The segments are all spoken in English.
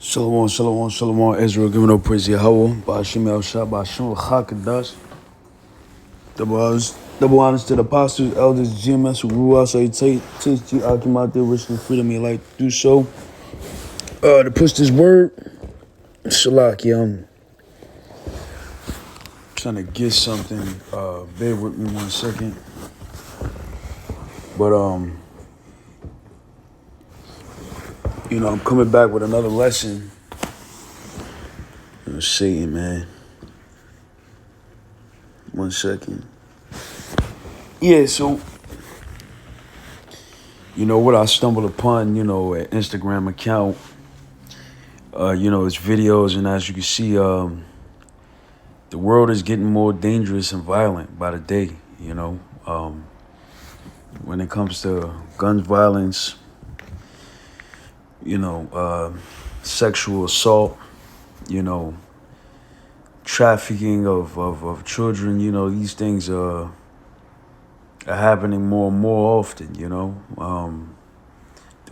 Shalom, shalom, shalom, Israel, giving up praise Yahweh, Ba'ashim Yahushua, Ba'ashim L'chakadash. Double honors to the apostles, elders, GMS, who grew out, so you teach you, out out there, risking freedom, you like to do so. To push this word, Shalaki, I'm trying to get something, bear with me 1 second. But, I'm coming back with another lesson. Satan, man. 1 second. Yeah, so, what I stumbled upon, an Instagram account, it's videos, and as you can see, the world is getting more dangerous and violent by the day, when it comes to gun violence, sexual assault, trafficking of children, these things are happening more and more often, the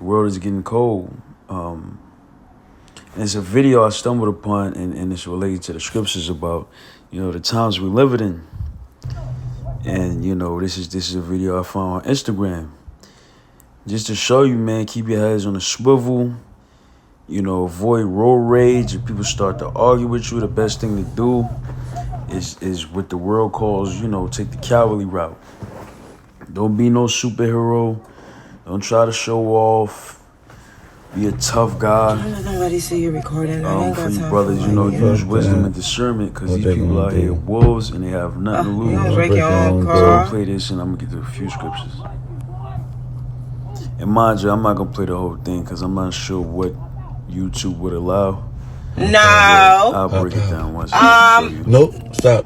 world is getting cold. And it's a video I stumbled upon, and it's related to the scriptures about, the times we're living in. And, this is a video I found on Instagram. Just to show you, man, keep your heads on a swivel. Avoid road rage. If people start to argue with you, the best thing to do is what the world calls, take the cowardly route. Don't be no superhero. Don't try to show off. Be a tough guy. I don't let nobody see you recording. For you brothers, use wisdom and discernment, because these people out here wolves and they have nothing to lose. You gonna break your own So car? I'll play this and I'm gonna get to a few scriptures. And mind you, I'm not gonna play the whole thing because I'm not sure what YouTube would allow. No. I'll break it down once. Nope. Stop.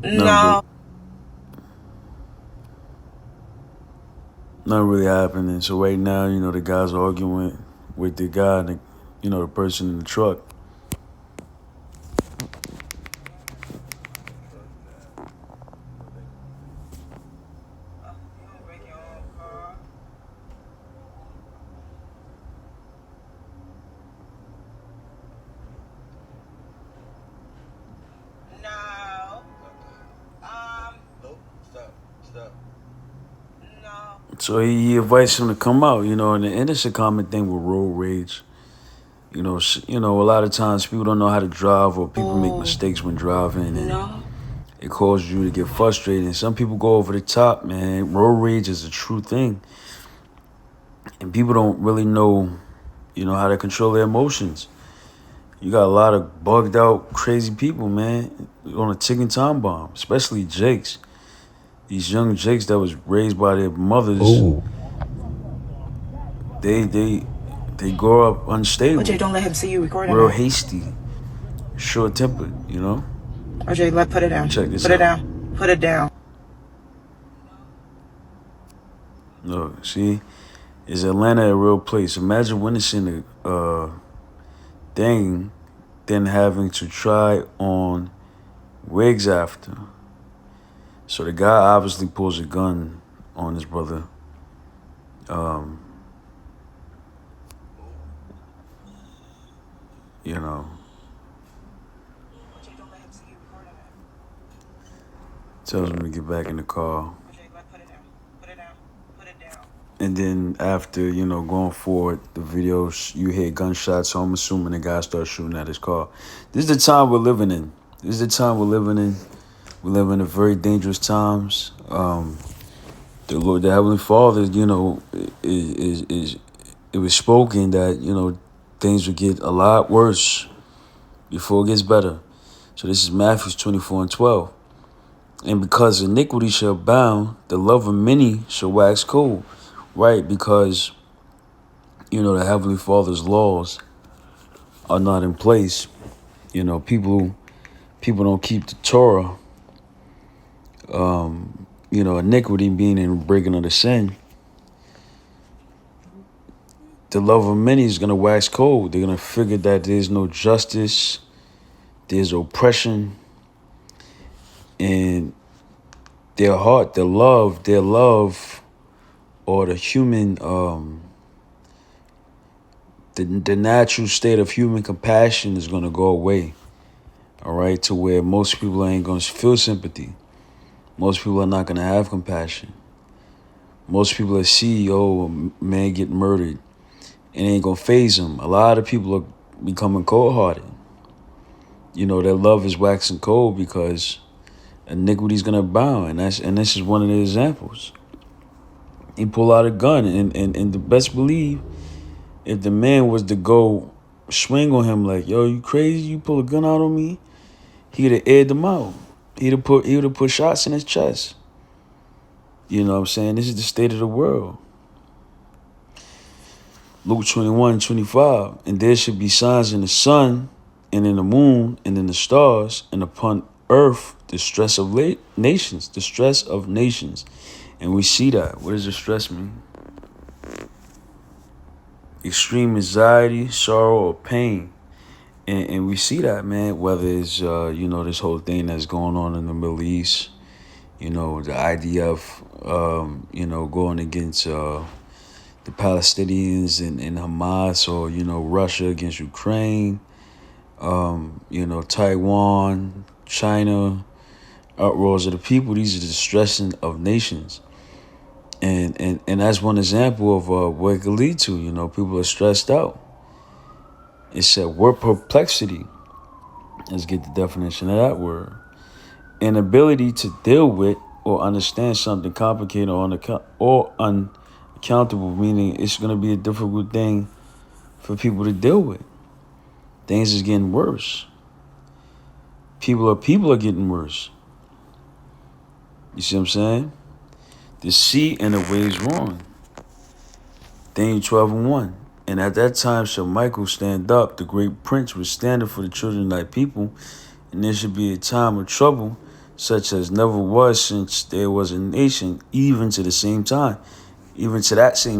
No. Not really happening. So right now, the guy's arguing with the guy, and the person in the truck. So he invites him to come out, and it's a common thing with road rage. A lot of times people don't know how to drive, or people make mistakes when driving, and it causes you to get frustrated. And some people go over the top, man. Road rage is a true thing, and people don't really know, how to control their emotions. You got a lot of bugged out, crazy people, man, on a ticking time bomb, especially Jakes. These young Jakes that was raised by their mothers. Ooh. They grow up unstable. OJ, don't let him see you recording. Real hasty, short-tempered, OJ, put it down. Check this out. Put it down. Look, see, is Atlanta a real place? Imagine witnessing a thing, then having to try on wigs after. So the guy obviously pulls a gun on his brother. Tells him to get back in the car. Put it down. And then after, going forward, the videos, you hear gunshots, so I'm assuming the guy starts shooting at his car. This is the time we're living in. We live in very dangerous times. The Lord, the Heavenly Father, it was spoken that, things would get a lot worse before it gets better. So this is Matthew 24:12. And because iniquity shall abound, the love of many shall wax cold. Right, because, the Heavenly Father's laws are not in place. People don't keep the Torah. Iniquity being in breaking of the sin. The love of many is going to wax cold. They're going to figure that there's no justice, there's oppression, and their heart, their love, or the human the natural state of human compassion is going to go away, all right, to where most people ain't going to feel sympathy. Most people are not going to have compassion. Most people that see, a man get murdered, it ain't going to faze them. A lot of people are becoming cold-hearted. You know, their love is waxing cold because iniquity's going to abound, and this is one of the examples. He pull out a gun, and the best believe, if the man was to go swing on him like, yo, you crazy? You pull a gun out on me? He'd have aired him out. He would have put shots in his chest. You know what I'm saying? This is the state of the world. Luke 21:25, and there should be signs in the sun and in the moon and in the stars, and upon earth distress of nations. And we see that. What does distress mean? Extreme anxiety, sorrow, or pain. And we see that, man, whether it's, this whole thing that's going on in the Middle East, the IDF, going against the Palestinians and Hamas, or, Russia against Ukraine, Taiwan, China, uproars of the people. These are the distressing of nations. And that's one example of what it could lead to. People are stressed out. It said word perplexity. Let's get the definition of that word. Inability to deal with or understand something complicated or unaccountable, meaning it's going to be a difficult thing for people to deal with. Things is getting worse. People are getting worse. You see what I'm saying? The sea and the waves wrong. Daniel 12:1. And at that time shall Michael stand up, the great prince was standing for the children of thy people, and there should be a time of trouble, such as never was since there was a nation, even to that same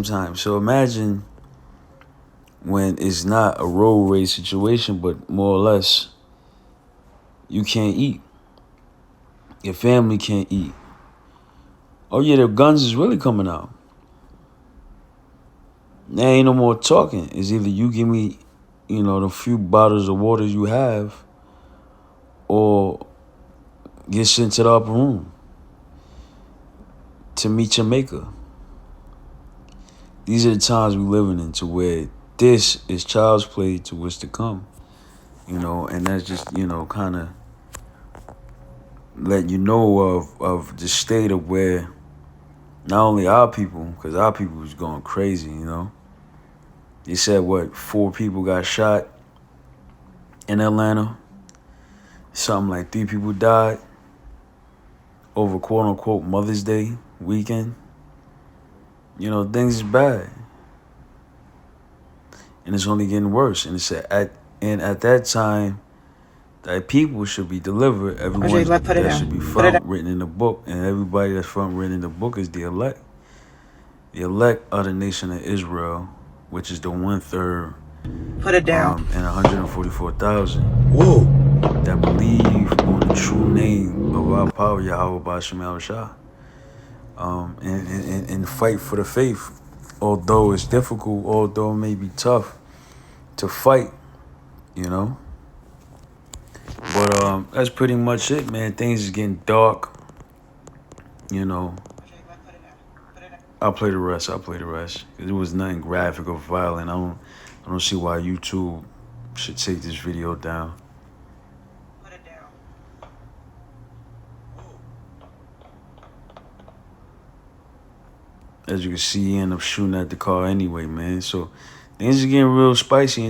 time. So imagine when it's not a road race situation, but more or less you can't eat. Your family can't eat. Oh yeah, the guns is really coming out. There ain't no more talking. It's either you give me, the few bottles of water you have, or get sent to the upper room to meet your maker. These are the times we're living in, to where this is child's play to what's to come. And that's just, kind of let you know of the state of where not only our people, because our people was going crazy, They said, 4 people got shot in Atlanta. Something like 3 people died over quote-unquote Mother's Day weekend. Things is bad. And it's only getting worse. And it said, at that time, thy people should be delivered. Everyone that should be found written in the book. And everybody that's found written in the book is the elect. The elect of the nation of Israel, which is the 1/3. Put it down. And 144,000. Whoa. That believe on the true name of our power, Yahweh Ba'Shem Yahushua. And fight for the faith. Although it's difficult, although it may be tough to fight, But that's pretty much it, man. Things is getting dark. I'll play the rest. It was nothing graphic or violent. I don't see why YouTube should take this video down. Put it down. As you can see, he ended up shooting at the car anyway, man. So things are getting real spicy.